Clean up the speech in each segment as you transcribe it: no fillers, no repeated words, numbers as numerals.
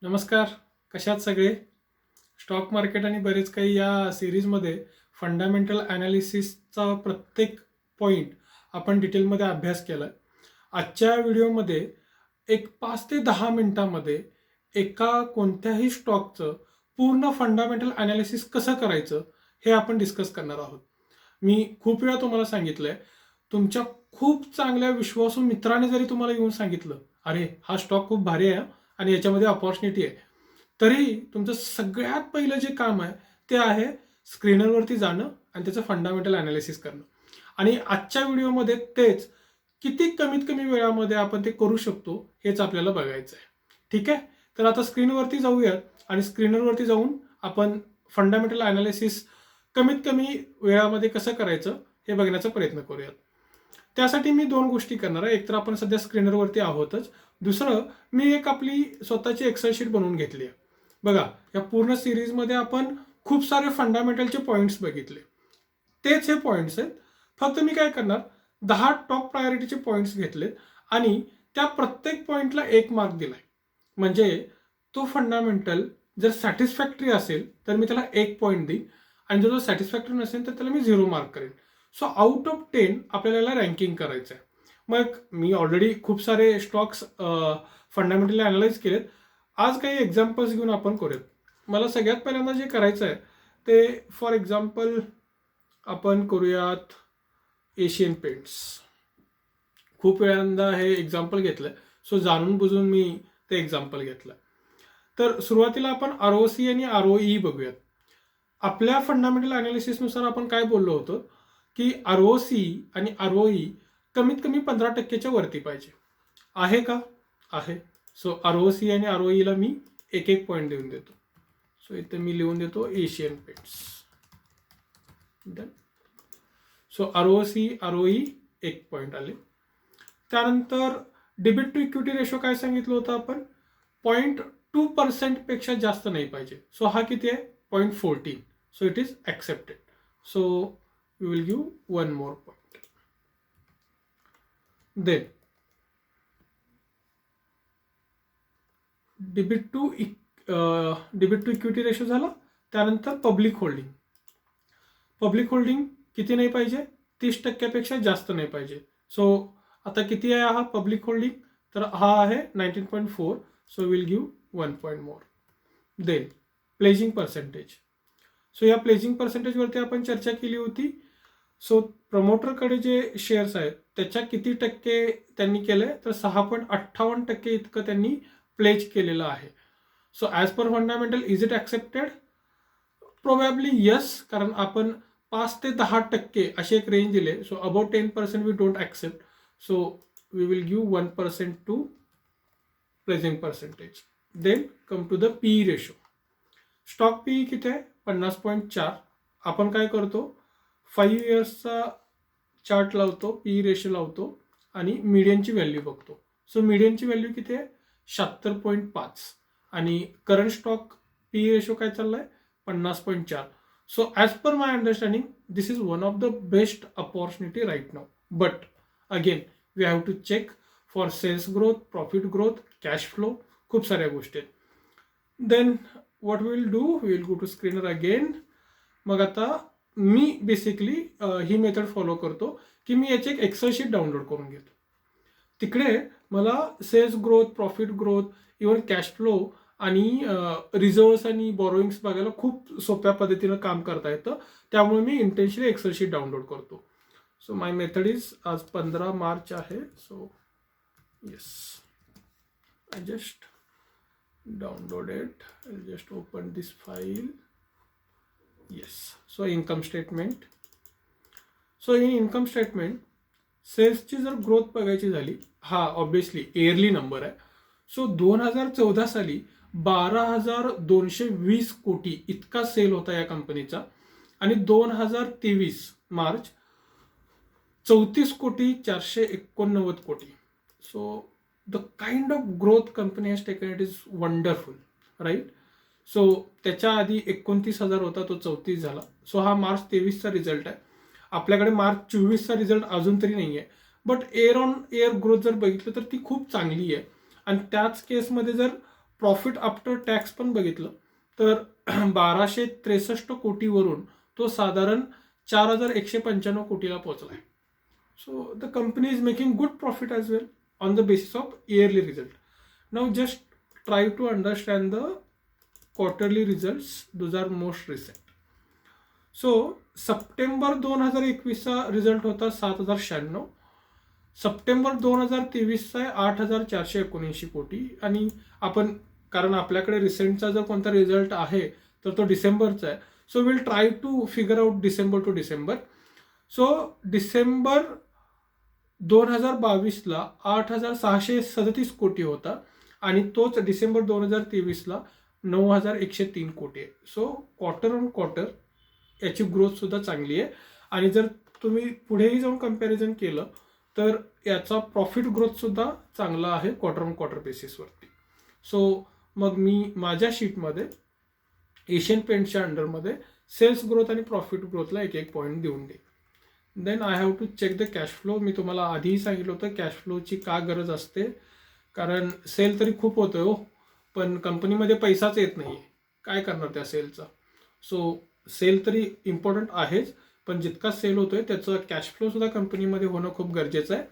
नमस्कार. कशात सगळे? स्टॉक मार्केट आणि बरेच काही या सिरीजमध्ये फंडामेंटल ॲनालिसिसचा प्रत्येक पॉईंट आपण डिटेलमध्ये अभ्यास केला. आजच्या व्हिडिओमध्ये एक 5 ते 10 मिनिटांमध्ये एका कोणत्याही स्टॉकचं पूर्ण फंडामेंटल ॲनालिसिस कसं करायचं हे आपण डिस्कस करणार आहोत. मी खूप वेळा तुम्हाला सांगितलंय, तुमच्या खूप चांगल्या विश्वासू मित्राने जरी तुम्हाला येऊन सांगितलं, अरे हा स्टॉक खूप भारी आहे आणि याच्यामध्ये अपॉर्च्युनिटी आहे, तरी तुमचं सगळ्यात पहिलं जे काम आहे ते आहे स्क्रीनरवरती जाणं आणि त्याचं फंडामेंटल ॲनालिसिस करणं. आणि आजच्या व्हिडिओमध्ये तेच किती कमीत कमी वेळामध्ये आपण ते करू शकतो हेच आपल्याला बघायचं आहे. ठीक आहे, तर आता स्क्रीनवरती जाऊयात आणि स्क्रीनवरती जाऊन आपण फंडामेंटल ॲनालिसिस कमीत कमी वेळामध्ये कसं करायचं हे बघण्याचा प्रयत्न करूयात. त्यासाठी मी 2 गोष्टी करणार आहे. एक तर आपण सध्या स्क्रीनरवरती आहोतच. दुसरं, मी एक आपली स्वतःची एक्सेल शीट बनवून घेतली आहे. बघा, या पूर्ण सिरीजमध्ये आपण खूप सारे फंडामेंटलचे पॉईंट्स बघितले. तेच हे पॉईंट्स आहेत. फक्त मी काय करणार, 10 टॉप प्रायोरिटीचे पॉईंट्स घेतलेत आणि त्या प्रत्येक पॉईंटला 1 मार्क दिलाय. म्हणजे तो फंडामेंटल जर सॅटिस्फॅक्टरी असेल तर मी त्याला 1 पॉईंट देईन आणि जर सॅटिस्फॅक्टरी नसेल तर त्याला मी 0 मार्क करेन. सो आउट ऑफ 10 आपल्याला रँकिंग करायचं आहे. मग मी ऑलरेडी खूप सारे स्टॉक्स फंडामेंटली अनालाइज केलेत. आज काही एक्झाम्पल्स घेऊन आपण करूयात. मला सगळ्यात पहिल्यांदा जे करायचं आहे ते फॉर एक्झाम्पल आपण करूयात एशियन पेंट्स. खूप वेळांदा हे एक्झाम्पल घेतलंय, सो जाणून बुजून मी ते एक्झाम्पल घेतलं. तर सुरुवातीला आपण ROC आणि ROE बघूयात. आपल्या फंडामेंटल अनालिसिसनुसार आपण काय बोललो होतो की ROC आणि ROE कमीत कमी 15% वरती पाहिजे. आहे का? आहे. सो ROC आणि ROE ला मी 1 पॉईंट देऊन देतो. सो इथे मी लिहून देतो Asian paints. Done. So ROC ROE 1 point आले. त्यानंतर डेबिट टू इक्विटी रेशो काय सांगितलं होतं आपण? 0.2% पेक्षा जास्त नाही पाहिजे. सो हा किती आहे? 0.14. So it is accepted. So we will give 1 more point. Then debit to equity ratio झाला. त्यानंतर पब्लिक होल्डिंग किती नाही पाहिजे? 30% जास्त नाही पाहिजे. सो आता किती आहे हा पब्लिक होल्डिंग? तर हा आहे 19.4. So will give 1 point more. Then pledging percentage. So या प्लेजिंग पर्सेंटेजवरती आपण चर्चा केली होती. सो प्रमोटरकडे जे शेअर्स आहेत त्याच्या किती टक्के त्यांनी केलंय? तर 6.58% इतकं त्यांनी प्लेज केलेलं आहे. So as per fundamental is it accepted? Probably yes, कारण आपण 5 ते 10% असे एक रेंज दिले. So about 10% we don't accept. So we will give 1% to pledging percentage. Then come to the PE ratio. Stock PE किती आहे? 50.4. आपण काय करतो? 5 इयर्सचा चार्ट लावतो, PE रेशो लावतो आणि मीडियनची व्हॅल्यू बघतो. सो मीडियनची व्हॅल्यू किती आहे? 76.5 आणि करंट स्टॉक PE रेशो काय चाललाय? 50.4. So as per my understanding this is one of the best opportunity right now. But again we have to check for sales growth, profit growth, cash flow, खूप साऱ्या गोष्टी आहेत. Then what we will do, we will go to screener again. मग आता मी basically ही method follow करतो की मी याची एक एक्सेल शीट डाउनलोड करून घेतो. तिकडे मला sales growth, profit growth, even cash flow आणि रिझर्व्स आणि बॉरोइंग्स बघायला खूप सोप्या पद्धतीनं काम करता येतं. त्यामुळे मी इंटेन्शनली एक्सेल शीट डाउनलोड करतो. सो माय मेथड इज, आज 15 मार्च आहे. So yes, I just download it. I'll just open this file. Yes. So income statement. So in income statement, सेल्सची जर ग्रोथ बघायची झाली, हा ऑब्विसली इयरली नंबर आहे. So 2014 साली 12,220 कोटी इतका सेल होता या कंपनीचा आणि 2023 मार्च 34,489 कोटी. So the kind of growth company has taken, it is wonderful, right? So त्याच्या आधी 29,000 होता, तो 34 झाला. सो हा मार्च 23चा रिझल्ट आहे. आपल्याकडे मार्च 24चा रिझल्ट अजून तरी नाही आहे, but air on year growth जर बघितलं तर ती खूप चांगली आहे. आणि त्याच केसमध्ये जर प्रॉफिट आफ्टर टॅक्स पण बघितलं तर 1263 कोटीवरून तो साधारण 4195 कोटीला पोहोचलाय. So the company is making good profit as well on the basis of yearly result. Now just try to understand the quarterly results, those are most recent. So September 2021चा result होता 7096, September 2023चा आहे 8479 कोटी. आणि आपण कारण आपल्याकडे रिसेंटचा जर कोणता रिझल्ट आहे तर तो डिसेंबरचा आहे. So will try to figure out December to December. So December 2022ला 8637 कोटी होता आणि तोच डिसेंबर 2023ला 9103 कोटी आहे. सो क्वार्टर ऑन क्वार्टर याची ग्रोथ सुद्धा चांगली आहे. आणि जर तुम्ही पुढेही जाऊन कम्पॅरिझन केलं तर याचा प्रॉफिट ग्रोथ सुद्धा चांगला आहे क्वार्टर ऑन क्वार्टर बेसिसवरती. सो मग मी माझ्या शीटमध्ये एशियन पेंट्सच्या अंडरमध्ये सेल्स ग्रोथ आणि प्रॉफिट ग्रोथला एक पॉईंट देऊन दे. Then I have to check the cash flow. मी तुम्हाला आधीही सांगितलं होतं कॅश फ्लोची का गरज असते, कारण सेल तरी खूप होतोय हो, पण कंपनीमध्ये पैसाच येत नाही आहे, काय करणार त्या सेलचा. सो सेल तरी इम्पॉर्टंट आहेच, पण जितका सेल होतोय त्याचं कॅश फ्लो सुद्धा कंपनीमध्ये होणं खूप गरजेचं आहे.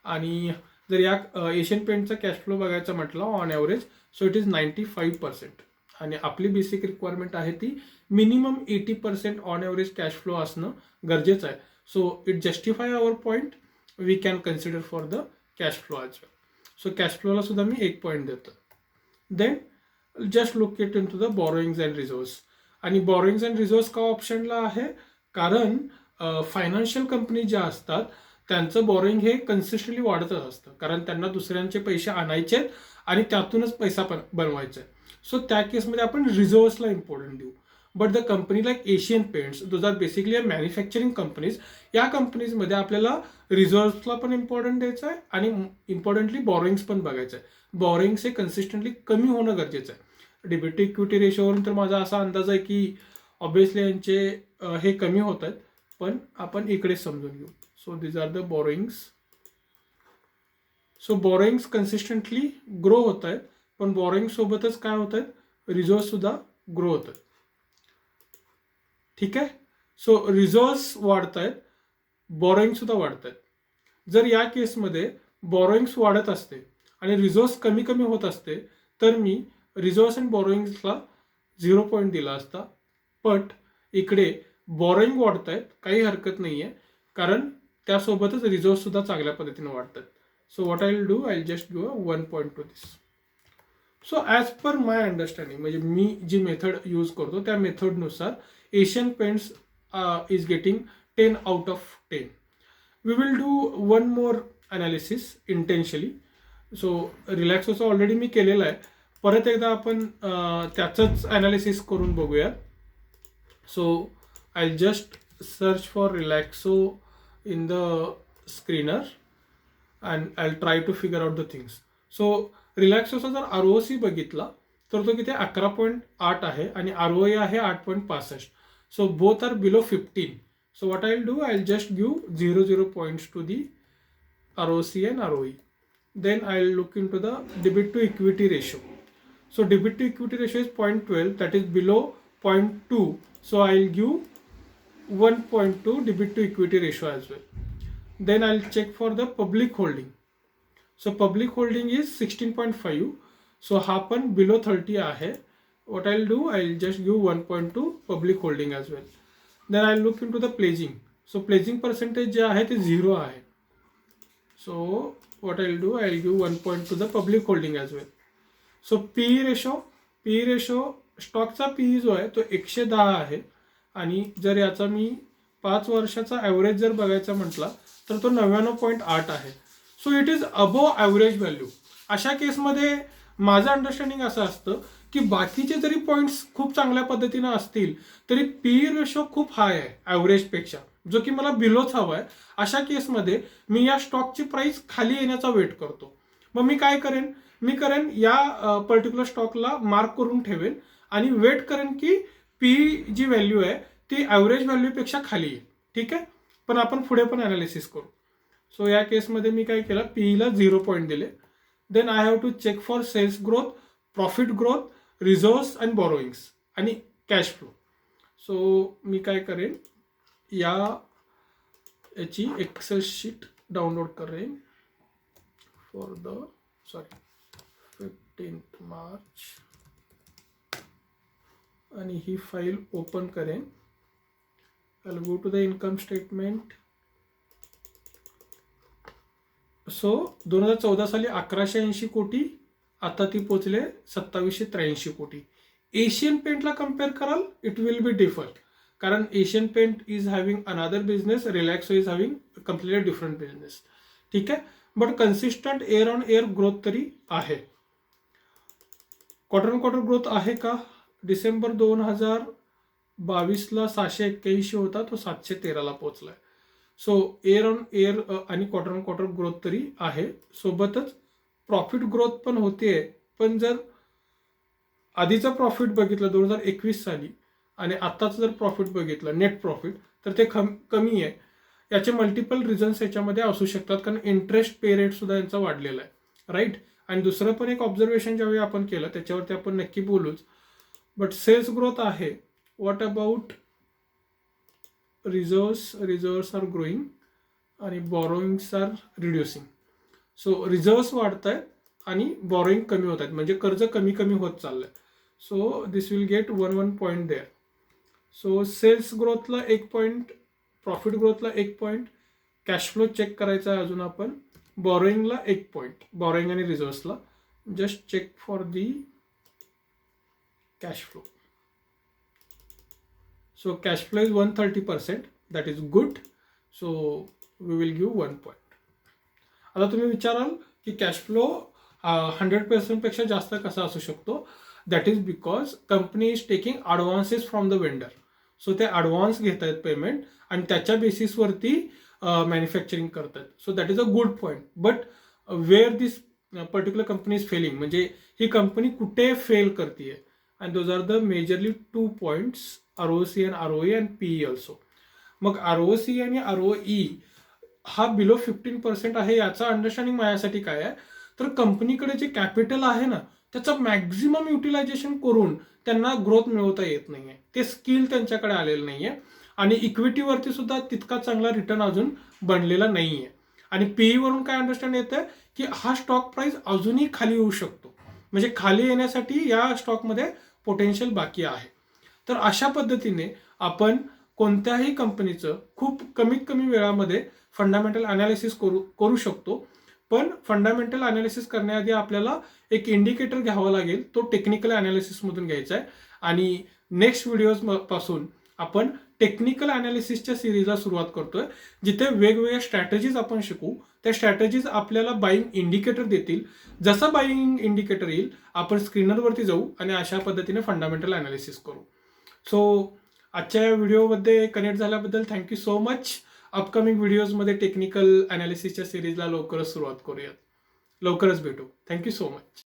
आणि जर या एशियन पेंटचा कॅश फ्लो बघायचा म्हटलं on average, so it is 95%. आणि आपली बेसिक रिक्वायरमेंट आहे ती minimum 80% on average cash flow असणं गरजेचं आहे. So it justify our point, we can consider for the cash flow as well. So cash फ्लोला सुद्धा मी 1 पॉईंट देतो. Then just look it into the borrowings and reserves. आणि borrowings and reserves का ऑप्शनला आहे, कारण फायनान्शियल कंपनी ज्या असतात त्यांचं बॉरोइंग हे कन्सिस्टंटली वाढतच असतं, कारण त्यांना दुसऱ्यांचे पैसे आणायचे आहेत आणि त्यातूनच पैसा बनवायचा आहे. सो त्या केसमध्ये आपण रिझर्व्सला इम्पॉर्टंट देऊ. But the company like Asian Paints, those are basically manufacturing companies. या कंपनीजमध्ये आपल्याला रिझर्व्सला पण इम्पॉर्टंट द्यायचं आहे आणि इम्पॉर्टंटली बॉरोइंग्स पण बघायचं आहे. बॉरोइंग्स हे कन्सिस्टंटली कमी होणं गरजेचं आहे. डेबिट इक्विटी रेशोवरून तर माझा असा अंदाज आहे की ऑब्व्हियसली यांचे हे कमी होत आहेत, पण आपण इकडे समजून घेऊ. So these are the borrowings. So borrowings consistently grow होत आहेत, पण बॉरोइंग सोबतच काय होत आहेत, रिझर्व्ह सुद्धा ग्रो होत आहेत. ठीक आहे. सो रिझर्व्स वाढत आहेत, बॉरोइंग सुद्धा वाढत आहेत. जर या केसमध्ये बॉरोइंग्स वाढत असते आणि रिझर्व्स कमी कमी होत असते तर मी रिझर्व्स अँड बॉरोइंग्सला 0 पॉईंट दिला असता. बट इकडे बॉरोइंग वाढत आहेत, काही हरकत नाही आहे, कारण त्यासोबतच रिझर्व्ह सुद्धा चांगल्या पद्धतीने वाढतात. So what I will do, I will just give 1 point to this. So as per my understanding, म्हणजे मी जी मेथड यूज करतो त्या मेथडनुसार Asian Paints is getting 10 out of 10. We will do one more analysis intensely. So रिलॅक्सोचं already मी केलेलं आहे, परत एकदा आपण त्याचंच अनालिसिस करून बघूया. So I just search for Relaxo in the screener and I try to figure out the things. So रिलॅक्सोचा जर ROC बघितला तर तो किती 11.8 आहे आणि ROE आहे 8.65. So both are below 15. So what I'll do, I'll just give 0 points to the ROC and ROE. Then I'll look into the debit to equity ratio. So debit to equity ratio is 0.12, that is below 0.2. So I'll give 1.2 debit to equity ratio as well. Then I'll check for the public holding. So public holding is 16.5. So हा पण below 30 आहे. What I'll do, I'll just give 1.2 public holding as well. Then I'll look into the pledging. So pledging percentage जे आहे ते 0 आहे. So what I'll do, I'll give 1 to the public holding as well. So PE ratio स्टॉकचा PE जो आहे तो 110 आहे आणि जर याचा मी 5 वर्षाचा ॲव्हरेज जर बघायचा म्हटला तर तो 99.8 आहे. So it is above average value. अशा केसमध्ये माझं अंडरस्टँडिंग असं असतं की बाकीचे जरी पॉईंट्स खूप चांगल्या पद्धतीनं असतील तरी PE रेशो खूप हाय आहे ॲव्हरेजपेक्षा, जो की मला बिलोच हवा आहे. अशा केसमध्ये मी या स्टॉकची प्राइस खाली येण्याचा वेट करतो. मग मी काय करेन, मी करेन या पर्टिक्युलर स्टॉकला मार्क करून ठेवेन आणि वेट करेन की PE जी व्हॅल्यू आहे ती ॲव्हरेज व्हॅल्यूपेक्षा खाली येईल. ठीक आहे, पण आपण पुढे पण अनालिसिस करू. सो या केसमध्ये मी काय केलं, PEला 0 पॉईंट दिले. Then I have to check for sales growth, profit growth, reserves आणि बॉरोइंग्स आणि कॅश फ्लो. सो मी काय करेन, याची एक्सेल शीट डाउनलोड करेन फॉर द 15th मार्च आणि ही फाईल ओपन करेन. I'll go to the income statement. So 2014 साली 1180 कोटी, आता ती पोचले 2783 कोटी. एशियन पेंटला कम्पेअर कराल, इट विल बी डिफरंट, कारण Asian Paint is having another business, Relaxo is having completely different business. ठीक आहे, but consistent year on year growth तरी आहे. क्वार्टर ऑन क्वार्टर ग्रोथ आहे का? डिसेंबर 2022ला 681 होता, तो 713ला पोहोचलाय. सो एअर ऑन एअर आणि क्वार्टर ऑन क्वार्टर ग्रोथ तरी आहे. सोबतच प्रॉफिट ग्रोथ पण होतीये. पण जर आधीचा प्रॉफिट बघितलं 2021 साली आणि आत्ताचं जर प्रॉफिट बघितलं, नेट प्रॉफिट, तर ते कमी आहे. याचे मल्टिपल रिझन्स याच्यामध्ये असू शकतात, कारण इंटरेस्ट पे रेट सुद्धा यांचा वाढलेला आहे, राईट. आणि दुसरं पण एक ऑब्झर्वेशन ज्यावेळी आपण केलं त्याच्यावरती आपण नक्की बोलूच. बट सेल्स ग्रोथ आहे. What about reserves are growing आणि borrowings are reducing. So reserves वाढत आहेत आणि बॉरोइंग कमी होत आहेत, म्हणजे कर्ज कमी कमी होत चाललंय. So this will get 1 point there. So sales ग्रोथला 1 पॉईंट, प्रॉफिट ग्रोथला 1 पॉईंट, कॅश फ्लो चेक करायचा आहे अजून आपण. बॉरोइंगला 1 पॉईंट, बॉरोइंग आणि रिझर्व्सला. Just check for the cash flow. So cash flow is 130%, that is good. So we will give 1 point. आता तुम्ही विचाराल की कॅश फ्लो 100% पेक्षा जास्त कसा असू शकतो? That is because company is taking advances from the vendor. So ते ॲडव्हान्स घेत आहेत पेमेंट आणि त्याच्या बेसिसवरती मॅन्युफॅक्चरिंग करतात. So that is a good point. But where this particular company is failing, म्हणजे ही कंपनी कुठे फेल करते, and those are the majorly 2 points, ROC and ROE and PE also. मग ROC आणि ROE हा बिलो 15% आहे. याचा अंडरस्टँडिंग माझ्यासाठी काय आहे, तर कंपनीकडे जे कॅपिटल आहे ना त्याचं मॅक्झिमम युटिलायझेशन करून त्यांना ग्रोथ मिळवता येत नाहीये. ते स्किल त्यांच्याकडे आलेलं नाहीये आणि इक्विटीवरती सुद्धा तितका चांगला रिटर्न अजून बनलेला नाहीये. आणि PE वरून काय अंडरस्टँड येतं की हा स्टॉक प्राइस अजूनही खाली येऊ शकतो, म्हणजे खाली येण्यासाठी या स्टॉकमध्ये पोटेन्शियल बाकी आहे. तर अशा पद्धतीने आपण कोणत्याही कंपनीचं खूप कमीत कमी वेळामध्ये फंडामेंटल अनालिसिस करू शकतो. पण फंडामेंटल अनालिसिस करण्याआधी आपल्याला एक इंडिकेटर घ्यावा लागेल, तो टेक्निकल अनालिसिसमधून घ्यायचा आहे. आणि नेक्स्ट व्हिडिओज पासून आपण टेक्निकल अनालिसिसच्या सिरीजला सुरुवात करतोय, जिथे वेगवेगळ्या स्ट्रॅटेजीज आपण शिकू. त्या स्ट्रॅटेजीज आपल्याला बाईंग इंडिकेटर देतील. जसं बाईंग इंडिकेटर येईल आपण स्क्रीनरवरती जाऊ आणि अशा पद्धतीने फंडामेंटल अनालिसिस करू. सो आजच्या या व्हिडिओमध्ये कनेक्ट झाल्याबद्दल थँक्यू सो मच. अपकमिंग व्हिडिओजमध्ये टेक्निकल अनालिसिसच्या सिरीजला लवकरच सुरुवात करूयात. लवकरच भेटू. Thank you so much.